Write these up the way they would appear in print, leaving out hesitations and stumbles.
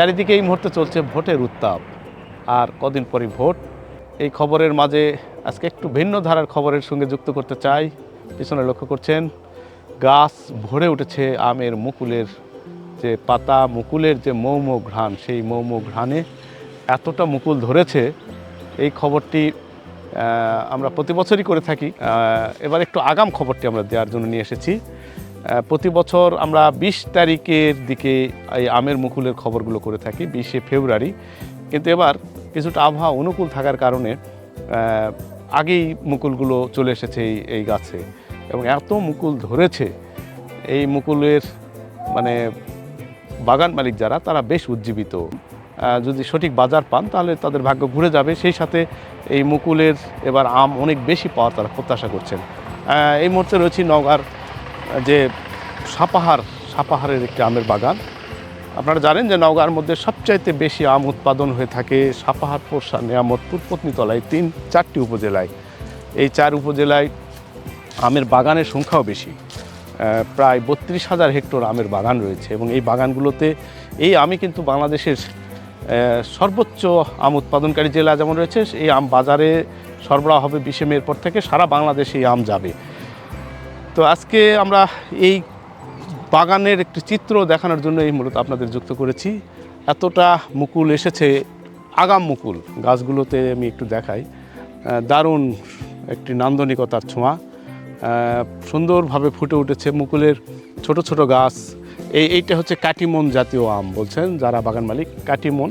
চারিদিকে এই মুহূর্তে চলছে ভোটের উত্তাপ, আর কদিন পরই ভোট। এই খবরের মাঝে আজকে একটু ভিন্ন ধারার খবরের সঙ্গে যুক্ত করতে চাই। পিছনে লক্ষ্য করছেন গাছ ভরে উঠেছে আমের মুকুলের যে পাতা, মুকুলের যে মৌ ঘ্রাণ, সেই মৌ ঘ্রাণে এতটা মুকুল ধরেছে। এই খবরটি আমরা প্রতি বছরই করে থাকি। এবার একটু আগাম খবরটি আমরা দেওয়ার জন্য নিয়ে এসেছি। প্রতি বছর আমরা 20 তারিখের দিকে এই আমের মুকুলের খবরগুলো করে থাকি, 20শে ফেব্রুয়ারি। কিন্তু এবার কিছুটা আবহাওয়া অনুকূল থাকার কারণে আগেই মুকুলগুলো চলে এসেছে এই গাছে, এবং এত মুকুল ধরেছে। এই মুকুলের মানে বাগান মালিক যারা, তারা বেশ উজ্জীবিত। যদি সঠিক বাজার পান তাহলে তাদের ভাগ্য ঘুরে যাবে। সেই সাথে এই মুকুলের এবার আম অনেক বেশি পাওয়ার তারা প্রত্যাশা করছেন। এই মুহূর্তে রয়েছি নওগাঁর যে সাপাহারের একটি আমের বাগান। আপনারা জানেন যে নওগাঁর মধ্যে সবচাইতে বেশি আম উৎপাদন হয়ে থাকে সাপাহার, পোরশা, নিয়ামতপুর, পত্নীতলায়, 3-4টি উপজেলায়। এই 4 উপজেলায় আমের বাগানের সংখ্যাও বেশি, প্রায় 32,000 হেক্টর আমের বাগান রয়েছে। এবং এই বাগানগুলোতে এই আমই কিন্তু বাংলাদেশের সর্বোচ্চ আম উৎপাদনকারী জেলা যেমন রয়েছে, এই আম বাজারে সরবরাহ হবে 20শে মের পর থেকে, সারা বাংলাদেশে এই আম যাবে। তো আজকে আমরা এই বাগানের একটি চিত্র দেখানোর জন্য এই মূলত আপনাদের যুক্ত করেছি। এতটা মুকুল এসেছে, আগাম মুকুল গাছগুলোতে আমি একটু দেখাই। দারুণ একটি নান্দনিকতার ছোঁয়া, সুন্দরভাবে ফুটে উঠেছে মুকুলের ছোট ছোট গাছ। এইটা হচ্ছে কাটিমন জাতীয় আম বলছেন যারা বাগান মালিক, কাটিমন।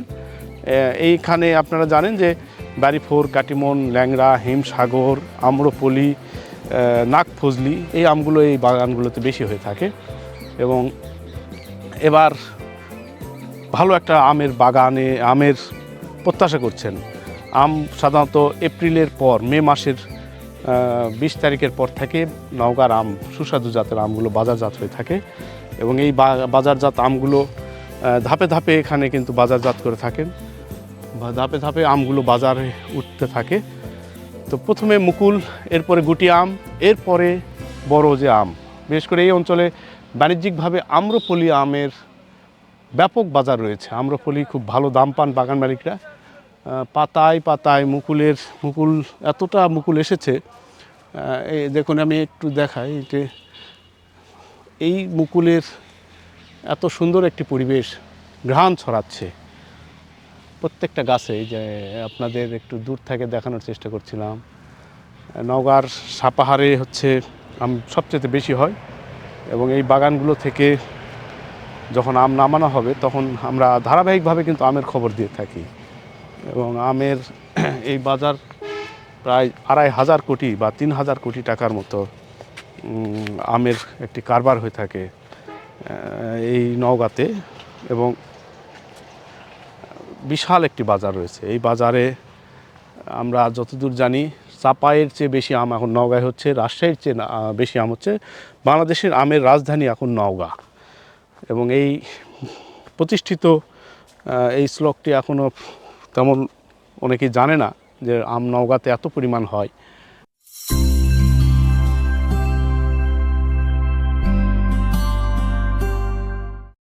এইখানে আপনারা জানেন যে বাড়িফোর, কাটিমন, ল্যাংড়া, হিমসাগর, আম্রপলি, নাগফজলি, এই আমগুলো এই বাগানগুলোতে বেশি হয়ে থাকে। এবং এবার ভালো একটা আমের বাগানে আমের প্রত্যাশা করছেন। আম সাধারণত এপ্রিলের পর, মে মাসের 20 তারিখের পর থেকে নওগাঁর আম, সুস্বাদু জাতের আমগুলো বাজারজাত হয়ে থাকে। এবং এই বাজারজাত আমগুলো ধাপে ধাপে এখানে কিন্তু বাজারজাত করে থাকেন, ধাপে ধাপে আমগুলো বাজারে উঠতে থাকে। তো প্রথমে মুকুল, এরপরে গুটি আম, এরপরে বড় যে আম। বিশেষ করে এই অঞ্চলে বাণিজ্যিকভাবে আম্রপলি আমের ব্যাপক বাজার রয়েছে। আম্রপলি খুব ভালো দাম পান বাগান মালিকরা। পাতায় পাতায় মুকুল এতটা মুকুল এসেছে। এই দেখুন, আমি একটু দেখাই যে এই মুকুলের এত সুন্দর একটি পরিবেশ, ঘ্রাণ ছড়াচ্ছে প্রত্যেকটা গাছে। যে আপনাদের একটু দূর থেকে দেখানোর চেষ্টা করছিলাম। নওগাঁর সাপাহারে হচ্ছে আম সবচেয়ে বেশি হয়, এবং এই বাগানগুলো থেকে যখন আম নামানো হবে তখন আমরা ধারাবাহিকভাবে কিন্তু আমের খবর দিয়ে থাকি। এবং আমের এই বাজার প্রায় 2,500 কোটি বা 3,000 কোটি টাকার মতো আমের একটি কারবার হয়ে থাকে এই নওগাঁতে। এবং বিশাল একটি বাজার রয়েছে এই বাজারে। আমরা যতদূর জানি চাপাইয়ের চেয়ে বেশি আম এখন নওগাঁয় হচ্ছে, রাজশাহীর চেয়ে বেশি আম হচ্ছে। বাংলাদেশের আমের রাজধানী এখন নওগাঁ। এবং এই প্রতিষ্ঠিত এই শ্লোকটি এখনও তেমন অনেকেই জানে না যে আম নওগাঁতে এত পরিমাণ হয়।